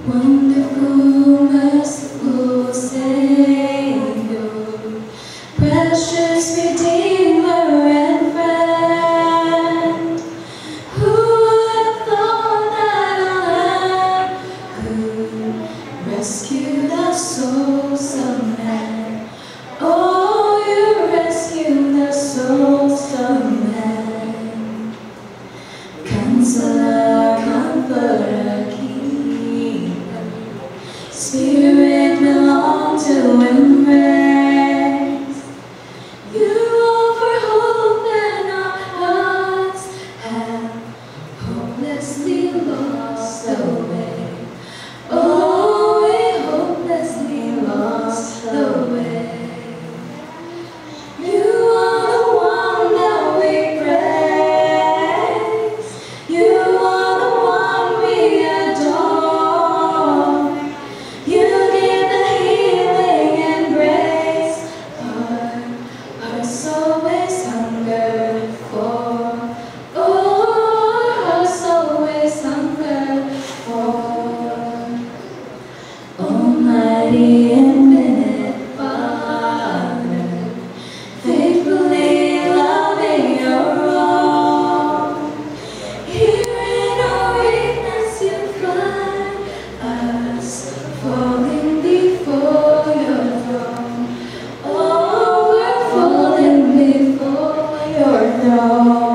Wonderful, merciful Savior, precious Redeemer and friend, who would have thought that on earth could rescue the souls of men? Oh, you rescue the souls of men. Counselor, Comforter, Spirit belong to embrace. You offer hope and our hearts have hopelessly lost the way. Oh, we hopelessly lost the way. You are the one that we praise. You are the one we adore. Always hungered for, oh, hearts always hungered for. Almighty infinite Father, faithfully loving your own. Here in our weakness you find us, falling before your throne. Oh, we're falling before your throne.